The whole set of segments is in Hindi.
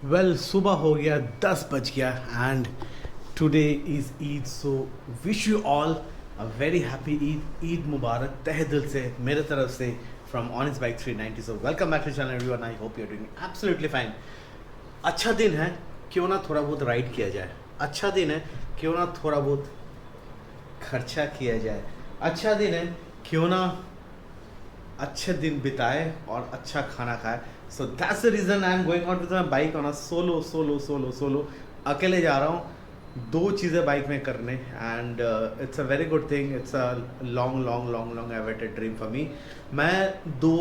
वेल सुबह हो गया 10 बज गया and today is Eid so wish you all a very happy Eid Eid Mubarak तहे दिल से मेरे तरफ से from honest bike 390 so welcome back to channel everyone I hope you are doing absolutely fine. अच्छा दिन है क्यों ना थोड़ा बहुत राइड किया जाए, अच्छा दिन है क्यों ना थोड़ा बहुत खर्चा किया जाए, अच्छा दिन है क्यों ना अच्छे दिन बिताए और अच्छा खाना खाए। So that's the reason I am going out with my bike on a solo. अकेले जा रहा हूँ, दो चीज़ें बाइक में करने and it's a very good thing, it's a long awaited dream for me. मैं दो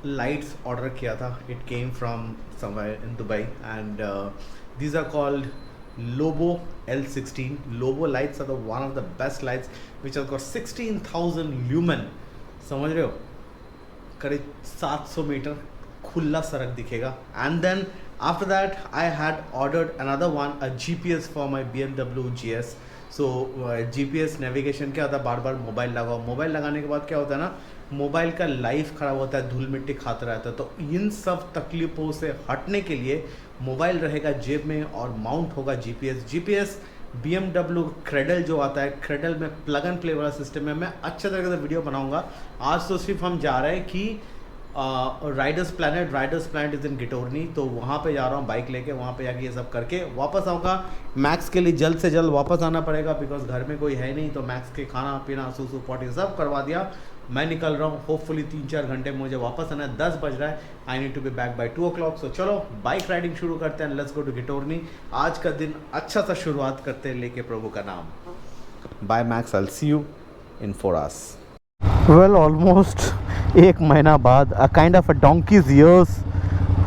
लाइट्स ऑर्डर किया था, it came from somewhere in Dubai and these are called Lobo L16. Lobo lights are one of the best lights which has got 16,000 lumen. समझ रहे हो, करीब 700 मीटर खुला सड़क दिखेगा। And then after that I had ordered another one a GPS for my BMW GS। सो GPS नेविगेशन क्या होता है, बार बार मोबाइल लगाओ, मोबाइल लगाने के बाद क्या होता है ना, मोबाइल का लाइफ ख़राब होता है, धूल मिट्टी खाता रहता है। तो इन सब तकलीफ़ों से हटने के लिए मोबाइल रहेगा जेब में और माउंट होगा GPS। BMW क्रेडल जो आता है, क्रेडल में प्लग एंड प्ले वाला सिस्टम है। मैं अच्छे तरीके से वीडियो बनाऊंगा। आज तो सिर्फ हम जा रहे हैं कि राइडर्स प्लानट इज़ इन गिटोरनी, तो वहाँ पे जा रहा हूँ बाइक लेके, वहाँ पे जाके ये सब करके वापस आऊँगा। मैक्स के लिए जल्द से जल्द वापस आना पड़ेगा बिकॉज घर में कोई है नहीं, तो मैक्स के खाना पीना सूसू पॉटी सब करवा दिया। मैं निकल रहा हूँ, होपफुली 3-4 घंटे में मुझे वापस आना है। 10 बज रहा है, I need to be back by 2 o'clock। सो चलो बाइक राइडिंग शुरू करते हैं, लेट्स गो टू गिटोरनी। आज का दिन अच्छा सा शुरुआत करते हैं लेके प्रभु का नाम। Bye Max, I will see you in 4 hours। Well almost 1 महीना बाद, a kind of a donkey's years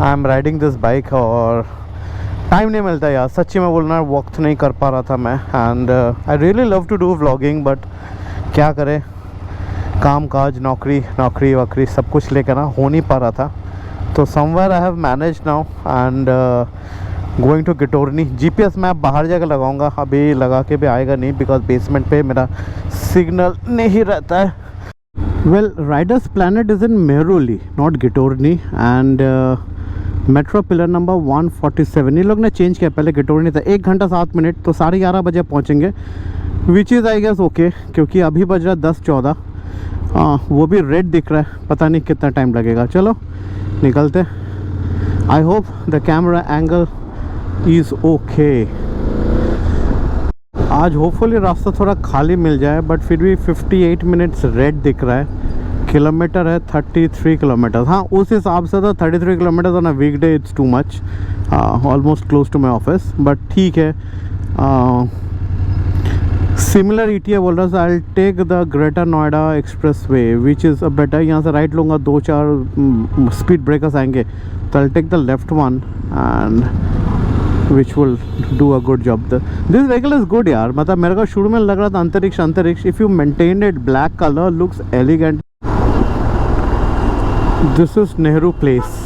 I am riding this bike और टाइम नहीं मिलता यार, सच्ची में बोलना वक्त नहीं कर पा रहा था मैं। And I really love to do vlogging but क्या करें, काम काज नौकरी वकरी सब कुछ लेकर ना हो नहीं पा रहा था। तो somewhere I have manage now and going to Ghitorni. GPS map बाहर जाकर लगाऊंगा, अभी लगा के भी आएगा नहीं बिकॉज बेसमेंट पे मेरा सिग्नल नहीं रहता है। Well riders planet is in Mehrauli not Ghitorni and metro pillar number 147 ये लोग ने चेंज किया, पहले गिटोरनी था। 1 घंटा 7 मिनट, तो 11:30 बजे पहुँचेंगे which is I guess okay, क्योंकि अभी बज रहा है 10:14। वो भी रेड दिख रहा है, पता नहीं कितना टाइम लगेगा। चलो निकलते। I hope the camera angle is okay. आज होपफुली रास्ता थोड़ा खाली मिल जाए बट फिर भी 58 मिनट्स रेड दिख रहा है। किलोमीटर है 33 किलोमीटर। हाँ उस हिसाब से तो 33 kilometre on a weekday it's too much, almost close to my office, but ठीक है। सिमिलर ETA बोल रहा है, I will take the greater Noida expressway which is a better. यहाँ से राइट लूँगा, 2-4 स्पीड ब्रेकर्स आएंगे, तो I will take the left one and which will do a good job. This vehicle is good यार, मतलब मेरे को शुरू में लग रहा था अंतरिक्ष। If you maintain it, black colour looks elegant. This is Nehru place,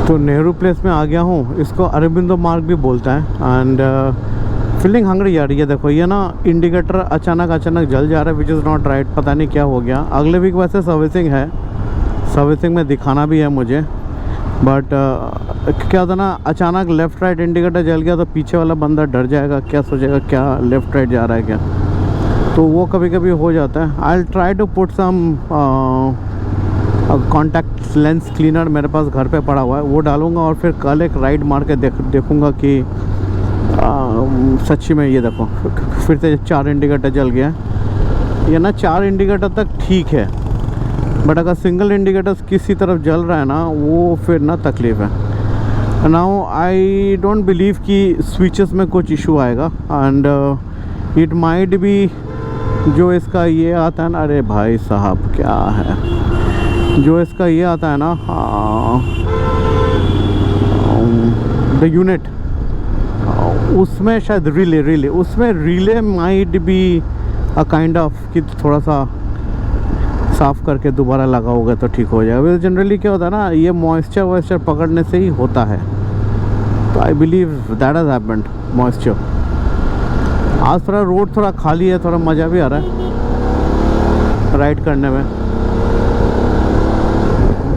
तो नेहरू प्लेस में आ गया हूँ। इसको अरबिंदो मार्ग भी बोलता है एंड फीलिंग हंग्री यार। ये देखो, ये ना इंडिकेटर अचानक जल जा रहा है विच इज़ नॉट राइट, पता नहीं क्या हो गया। अगले वीक वैसे सर्विसिंग है, सर्विसिंग में दिखाना भी है मुझे, बट क्या होता ना, अचानक लेफ़्ट राइट इंडिकेटर जल गया तो पीछे वाला बंदा डर जाएगा, क्या सोचेगा क्या लेफ़्ट राइट जा रहा है क्या, तो वो कभी कभी हो जाता है। I will try to put some contact lens cleaner, मेरे पास घर पे पड़ा हुआ है, वो डालूंगा और फिर कल एक राइड मार के देखूँगा कि सच्ची में ये देखो फिर से 4 इंडिकेटर जल गया। ये ना 4 इंडिकेटर तक ठीक है, बट अगर सिंगल इंडिकेटर किसी तरफ जल रहा है ना, वो फिर ना तकलीफ है। नाउ आई डोंट बिलीव कि स्विचेस में कुछ इशू आएगा एंड इट माइट बी जो इसका ये आता है ना, अरे भाई साहब क्या है, जो इसका ये आता है ना द यूनिट, उसमें शायद रिले उसमें relay might be a kind of कि थोड़ा सा साफ़ करके दोबारा लगाओगे तो ठीक हो जाएगा। जनरली क्या होता है ना, ये मॉइस्चर पकड़ने से ही होता है, तो I believe that has happened moisture. आज थोड़ा रोड थोड़ा खाली है, थोड़ा मज़ा भी आ रहा है राइड करने में।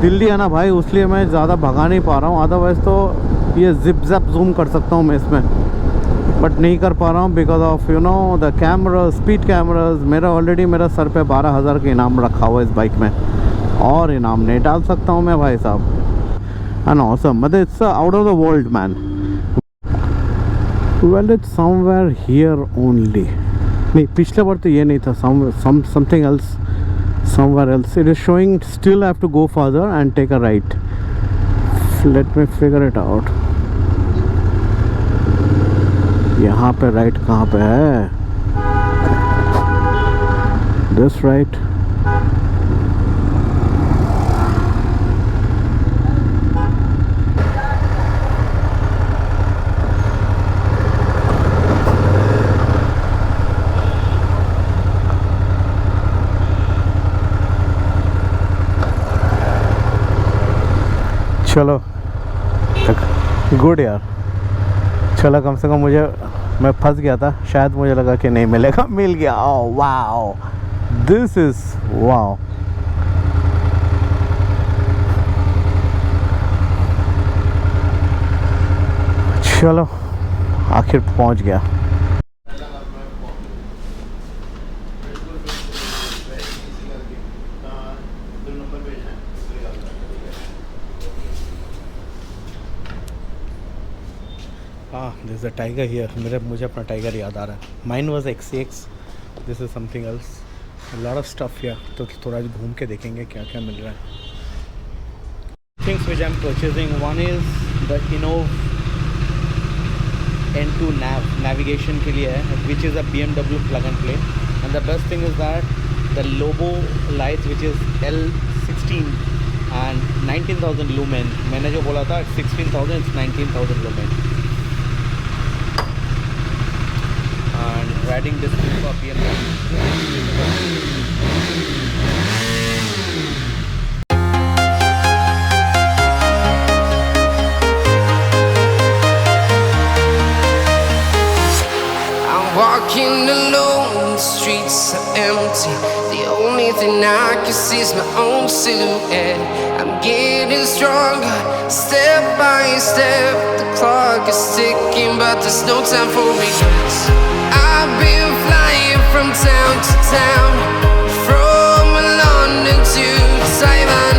दिल्ली है ना भाई, उसलिए मैं ज़्यादा भगा नहीं पा रहा हूँ, अदरवाइज़ तो ये जिप जैप जूम कर सकता हूँ मैं इसमें, बट नहीं कर पा रहा हूँ because of you know the camera, speed cameras. मेरा ऑलरेडी मेरा सर पे 12,000 का इनाम रखा हुआ है इस बाइक में, और इनाम नहीं डाल सकता हूँ मैं भाई साहब। एंड ऑसम, मतलब it's out of the world man. Well it's somewhere here only. नहीं, पिछले बार तो ये नहीं था, something else, somewhere else. It is showing still I have to go further and take a right. Let me figure it out. यहाँ पे राइट कहाँ पे है? This right. चलो गुड यार, चलो कम से कम मुझे, मैं फंस गया था शायद, मुझे लगा कि नहीं मिलेगा, मिल गया। Oh wow, this is wow. चलो आखिर पहुंच गया। This is a tiger here. मुझे अपना टाइगर याद आ रहा है। Mine was XCX, this is something else, lot of stuff here. तो थोड़ा घूम के देखेंगे क्या क्या मिल रहा है। Things which I am purchasing, one is the Innovv N2 navigation के लिए है, which is a BMW plug and play. And the best thing is that the lobo lights which is L16 and 19,000 lumen. मैंने जो बोला था 16,000, it's 19,000 lumen. And riding distance for BMW। Walking alone, the streets are empty. The only thing I can see is my own silhouette. I'm getting stronger, step by step. The clock is ticking, but there's no time for regrets. I've been flying from town to town, from London to Taiwan.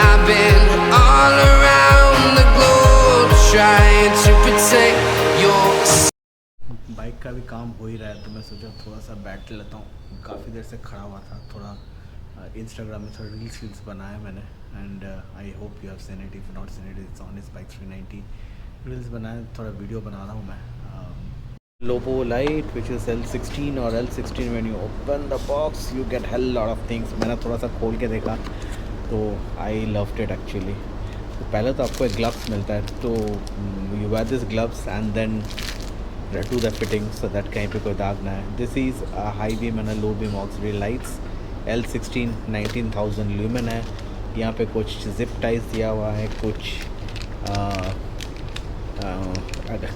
I've been all around the globe, trying to protect your. Bike का भी काम हो ही रहा है, तो मैं सोचा थोड़ा सा बैठ लेता हूँ। काफ़ी देर से खड़ा हुआ था, थोड़ा इंस्टाग्राम में थोड़ा रील्स बनाया मैंने। And I hope you have seen it, if not seen it, it's on his bike 390 reels बनाए, थोड़ा वीडियो बना रहा हूँ मैं। Lobo light which is L16 और L16 when you open the box you get hell lot of things. मैंने थोड़ा सा खोल के देखा तो आई लव्ड इट एक्चुअली। तो पहले तो आपको एक ग्लव्स मिलता है, तो you wear this gloves and then do the fitting so that कहीं पे कोई दाग ना है। This is high beam and low beam auxiliary lights L16 19,000 lumen है। यहाँ पे कुछ जिप टाइज दिया हुआ है, कुछ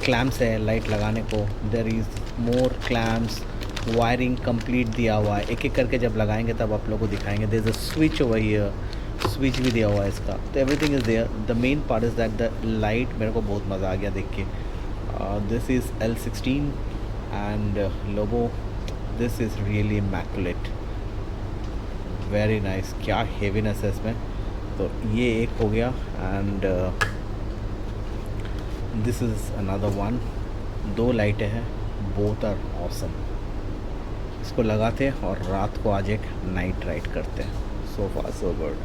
क्लैम्प्स है लाइट लगाने को। There is more clamps, wiring complete दिया हुआ है। एक एक करके जब लगाएंगे तब आप लोगों को दिखाएंगे। There is a switch over here, switch भी दिया हुआ है इसका। तो everything is there. The main part is that the light, मेरे को बहुत मज़ा आ गया देख के। This is L16 and Lobo. This is really immaculate, very nice. क्या heaviness है इसमें। तो ये एक हो गया and this is another one. दो लाइटें हैं, both are awesome. इसको लगाते हैं और रात को आज एक नाइट राइड करते हैं। So far so good.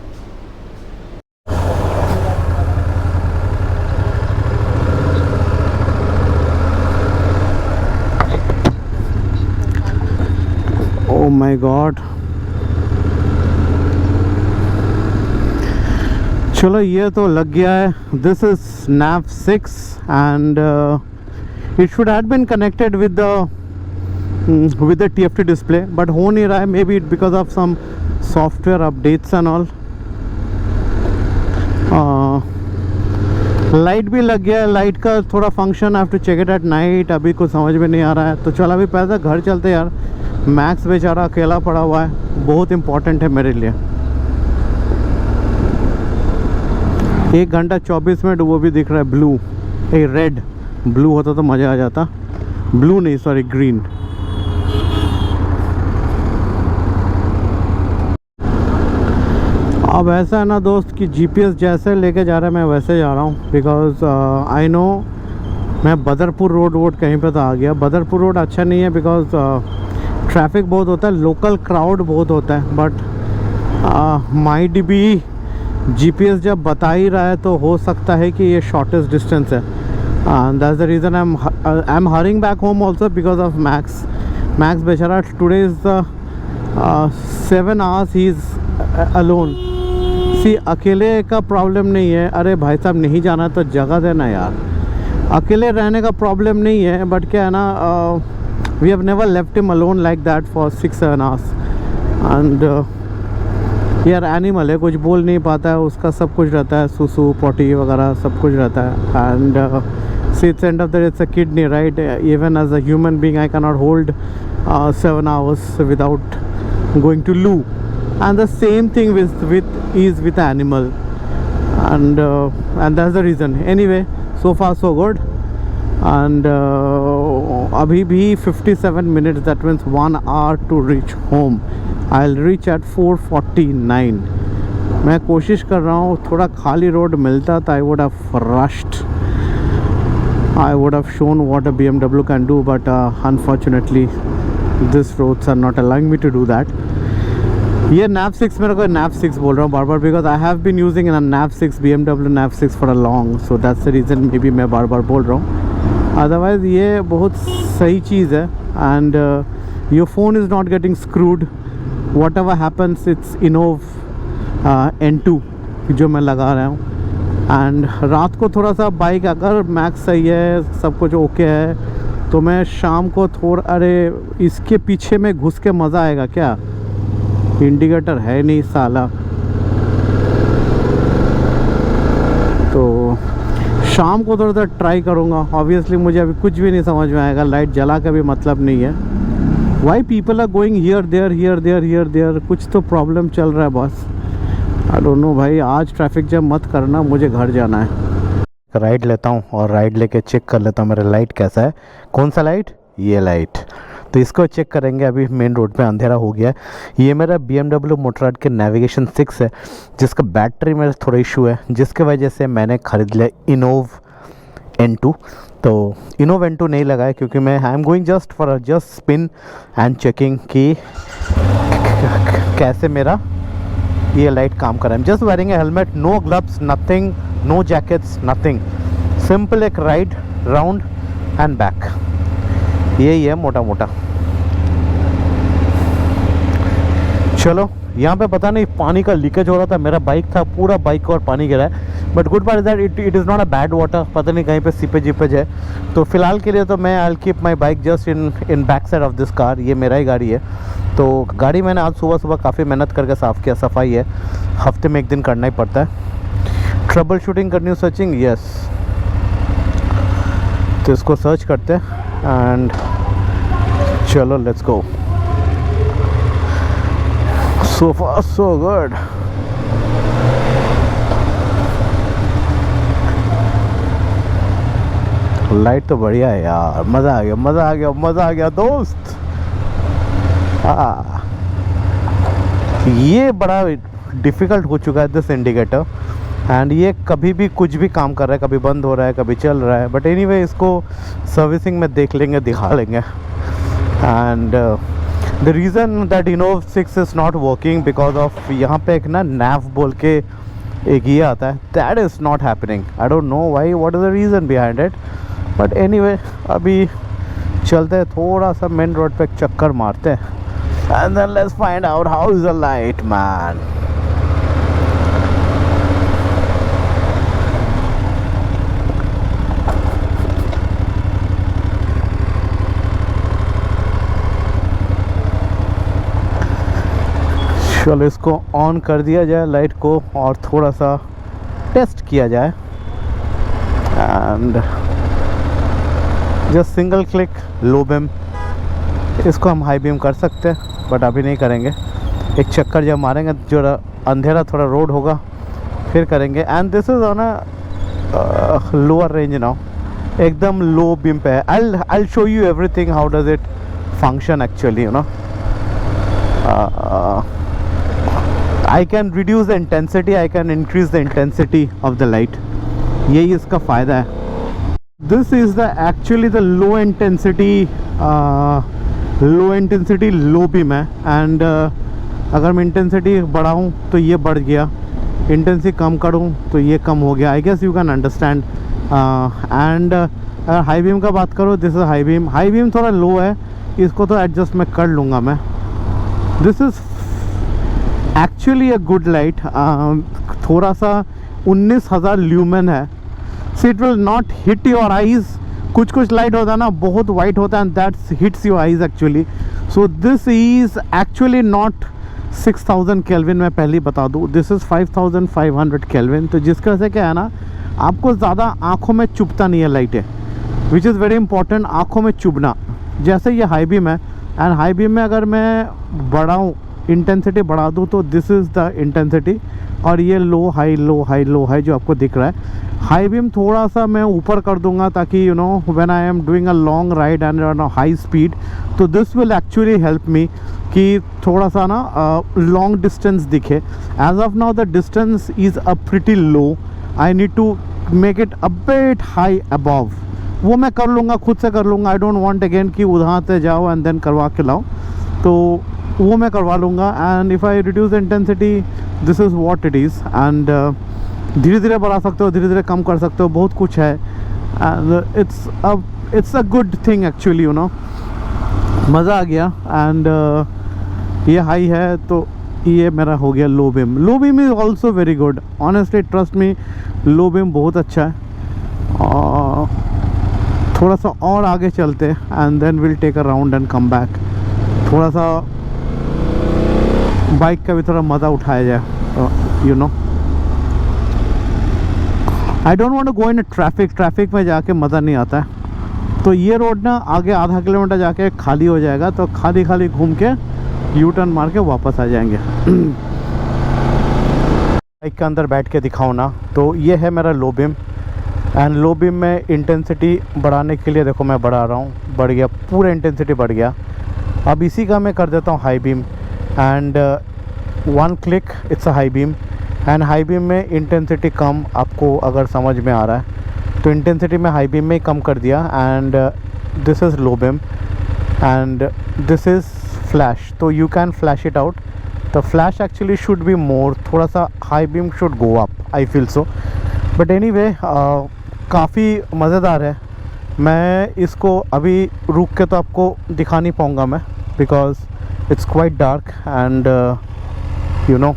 Oh my God. चलो ये तो लग गया है। This is nav 6 and it should have been connected with the TFT display, but हो नहीं रहा है, maybe because of some software updates and all. Light भी लग गया है, लाइट का थोड़ा function, I have to check it at night. अभी कुछ समझ में नहीं आ रहा है, तो चलो अभी पहले घर चलते यार। मैक्स बेचारा अकेला पड़ा हुआ है, बहुत इम्पोर्टेंट है मेरे लिए। 1 घंटा 24 मिनट वो भी दिख रहा है ब्लू, रेड। ब्लू होता तो मज़ा आ जाता, ब्लू नहीं सॉरी ग्रीन। अब ऐसा है ना दोस्त कि जीपीएस जैसे लेके जा रहा है मैं वैसे जा रहा हूँ, बिकॉज आई नो मैं बदरपुर रोड कहीं पे तो आ गया। बदरपुर रोड अच्छा नहीं है बिकॉज ट्रैफिक बहुत होता है, लोकल क्राउड बहुत होता है, बट माइट बी जीपीएस जब बता ही रहा है तो हो सकता है कि ये शॉर्टेस्ट डिस्टेंस है। That's the reason I am hurrying back home also because of Max बेचारा today is 7 hours he is alone. See अकेले का प्रॉब्लम नहीं है, अरे भाई साहब नहीं जाना तो जगह देना यार, अकेले रहने का प्रॉब्लम नहीं है, बट क्या है ना we have never left him alone like that for 6-7 hours। And यार एनिमल है, कुछ बोल नहीं पाता है, उसका सब कुछ रहता है, सुसु पोटी वगैरह सब कुछ रहता है। And see it's end of the day it's a kidney right, even as a human being I can not hold 7 hours without going to loo. And the same thing with animal, and that's the reason. Anyway, so far so good. And अभी भी 57 minutes, that means 1 hour to reach home. I'll reach at 4:49. मैं कोशिश कर रहा हूँ थोड़ा खाली रोड मिलता तो I would have rushed. I would have shown what a BMW can do, but unfortunately these roads are not allowing me to do that. ये NAV 6 मेरे को NAV 6 बोल रहा हूँ बार बार, because I have been using NAV 6 BMW NAV 6 for a long, so that's the reason maybe मैं बार बार बोल रहा हूँ। अदरवाइज़ ये बहुत सही चीज़ है, and your phone is not getting screwed, whatever happens it's Innovv N2 जो मैं लगा रहा हूँ। एंड रात को थोड़ा सा बाइक अगर मैक्स सही है, सब कुछ ओके है, तो मैं शाम को थोड़ा, अरे इसके पीछे में घुस के मज़ा आएगा क्या, इंडिकेटर है नहीं साला, तो शाम को थोड़ा सा ट्राई करूँगा। ऑब्वियसली मुझे अभी कुछ भी नहीं समझ में आएगा, लाइट जला का भी मतलब नहीं है। Why people are going here there, कुछ तो प्रॉब्लम चल रहा है बस, आई डोंट नो भाई। आज ट्रैफिक जैम मत करना, मुझे घर जाना है। राइड लेता हूँ और राइड लेके चेक कर लेता हूँ मेरा लाइट कैसा है। कौन सा लाइट? ये लाइट, तो इसको चेक करेंगे। अभी मेन रोड पे अंधेरा हो गया है। ये मेरा BMW मोटोरॉड के नेविगेशन 6 है, जिसका बैटरी में थोड़ा इशू है, जिसके वजह से मैंने ख़रीद लिया इनोव N2। तो इनोव N2 नहीं लगा है क्योंकि मैं I am going just for just spin and checking कि कैसे मेरा ये लाइट काम कर रहा है। Just wearing a helmet, no gloves, nothing, no jackets, nothing, simple एक राइड राउंड एंड बैक, यही है मोटा मोटा। चलो यहाँ पे पता नहीं पानी का लीकेज हो रहा था, मेरा बाइक था, पूरा बाइक और पानी गिरा है, but good part is that it is not a bad water. पता नहीं कहीं पे सीपेज है, तो फिलहाल के लिए तो मैं I will keep my bike just in back side of this car. ये मेरा ही गाड़ी है, तो गाड़ी मैंने आज सुबह काफ़ी मेहनत करके साफ़ किया। सफाई है, हफ्ते में 1 दिन करना ही पड़ता है। ट्रबल शूटिंग करनी, सर्चिंग, यस, तो इसको सर्च करते हैं एंड चलो let's go. So far so good. Light तो बढ़िया है यार, मज़ा आ गया दोस्त। ये बड़ा डिफ़िकल्ट हो चुका है दिस इंडिकेटर, एंड ये कभी भी कुछ भी काम कर रहा है, कभी बंद हो रहा है, कभी चल रहा है, बट एनीवे इसको सर्विसिंग में देख लेंगे, दिखा लेंगे। And the reason that Innovv 6 is not working because of यहाँ पे एक ना NAV बोल के एक ये आता है, that is not happening. I don't know why, what is the reason behind it, but anyway अभी चलते हैं, थोड़ा सा मेन रोड पे एक चक्कर मारते हैं, and then let's find out how is the light man. चलो इसको ऑन कर दिया जाए लाइट को और थोड़ा सा टेस्ट किया जाए, and just single click low beam. इसको हम हाई बीम कर सकते हैं बट अभी नहीं करेंगे। एक चक्कर जब मारेंगे, जो अंधेरा थोड़ा रोड होगा फिर करेंगे। And this is on a lower range now, एकदम लो बीम पे है। I'll show you everything how does it function actually, you know. I can reduce the intensity, I can increase the intensity of the light. यही इसका फ़ायदा है। This is the actually the low intensity low beam है। एंड अगर मैं इंटेंसिटी बढ़ाऊँ तो ये बढ़ गया, इंटेंसिटी कम करूँ तो ये कम हो गया। I guess you can understand. And अगर हाई बीम का बात करो, this is high beam. High beam थोड़ा लो है, इसको तो एडजस्ट मैं कर लूँगा मैं। This is actually a good light. थोड़ा सा 19,000 ल्यूमेन है, so it will not hit your eyes. कुछ लाइट होता है ना, बहुत वाइट होता है, and that's hits your eyes actually. So this is actually not 6000 kelvin, मैं पहले बता दूँ। This is 5500 kelvin. तो जिसका से क्या है ना, आपको ज़्यादा आँखों में चुभता नहीं है लाइटें, विच इज़ वेरी इंपॉर्टेंट। आँखों में चुभना, जैसे ये हाई बीम है, एंड हाई बीम में अगर मैं बढ़ाऊँ, इंटेंसिटी बढ़ा दूँ, तो दिस इज़ द इंटेंसिटी, और ये low high low high low high जो आपको दिख रहा है। हाई बीम थोड़ा सा मैं ऊपर कर दूंगा ताकि you know when I am doing a long ride and on high speed, तो this will actually help me कि थोड़ा सा ना लॉन्ग डिस्टेंस दिखे। As of now the distance is a pretty low, I need to make it a bit high above. वो मैं कर लूँगा, खुद से कर लूँगा। आई डोंट वांट अगेन कि उधर से जाओ एंड देन करवा के लाओ, तो वो मैं करवा लूँगा। And if I reduce the intensity, this is what it is. And धीरे धीरे बढ़ा सकते हो, धीरे धीरे कम कर सकते हो, बहुत कुछ है। And it's a good thing actually, you know. मज़ा आ गया। एंड ये हाई है, तो ये मेरा हो गया low beam. Low beam is also very good, honestly trust me, low beam बहुत अच्छा है। थोड़ा सा और आगे चलते and then will take a round and come back. थोड़ा सा बाइक का भी थोड़ा मज़ा उठाया जाए, you know. I don't want to go in traffic में जाके मज़ा नहीं आता है। तो ये रोड ना आगे आधा किलोमीटर जाके खाली हो जाएगा, तो खाली घूम के यू टर्न मार के वापस आ जाएंगे। बाइक के अंदर बैठ के दिखाऊँ ना, तो ये है मेरा लो बीम। एंड लो बीम में इंटेंसिटी बढ़ाने के लिए देखो मैं बढ़ा रहा हूँ, बढ़ गया, पूरा इंटेंसिटी बढ़ गया। अब इसी का मैं कर देता हूँ high beam, and one click it's a high beam. And high beam में इंटेंसिटी कम, आपको अगर समझ में आ रहा है तो इंटेंसिटी में हाई बीम में ही कम कर दिया। And this is low beam and this is flash, तो you can flash it out. The flash actually should be more, थोड़ा सा high beam should go up, I feel so. But anyway काफ़ी मज़ेदार है। मैं इसको अभी रुक के तो आपको दिखा नहीं पाऊँगा मैं, because it's quite dark and you know.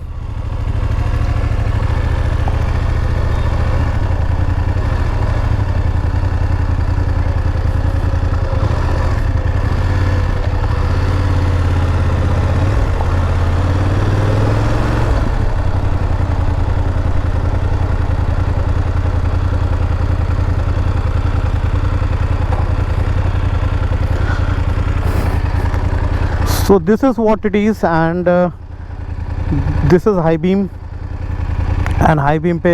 So this is what it is, and this is high beam, and high beam पे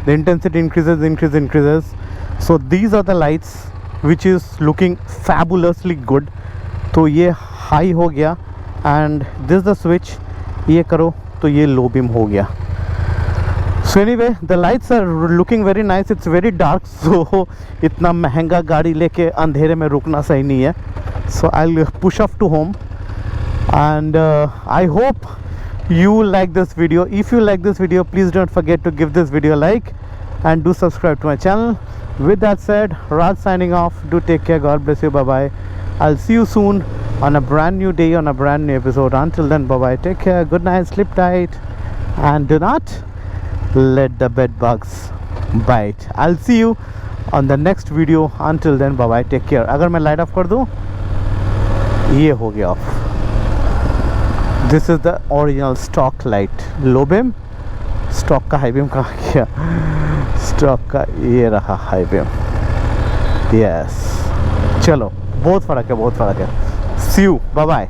the intensity increases. So these are the lights which is looking fabulously good. तो ये high हो गया, and this is the switch, ये करो तो ये low beam हो गया। So anyway, the lights are looking very nice. It's very dark, so इतना महंगा गाड़ी लेके अंधेरे में रुकना सही नहीं है। So I'll push off to home. And I hope you like this video. If you like this video, please don't forget to give this video a like and do subscribe to my channel. With that said, Raj signing off. Do take care. God bless you. Bye bye. I'll see you soon on a brand new day, on a brand new episode. Until then, bye bye. Take care. Good night. Sleep tight, and do not let the bed bugs bite. I'll see you on the next video. Until then, bye bye. Take care. अगर मैं लाइट ऑफ कर दूँ, ये हो गया of. This is the original stock light. Low beam, stock का हाई बीम कहाँ गया? स्टॉक का ये रहा हाई बीम। यस, चलो, बहुत फ़र्क है, बहुत फ़र्क है। सी यू, बाय बाय।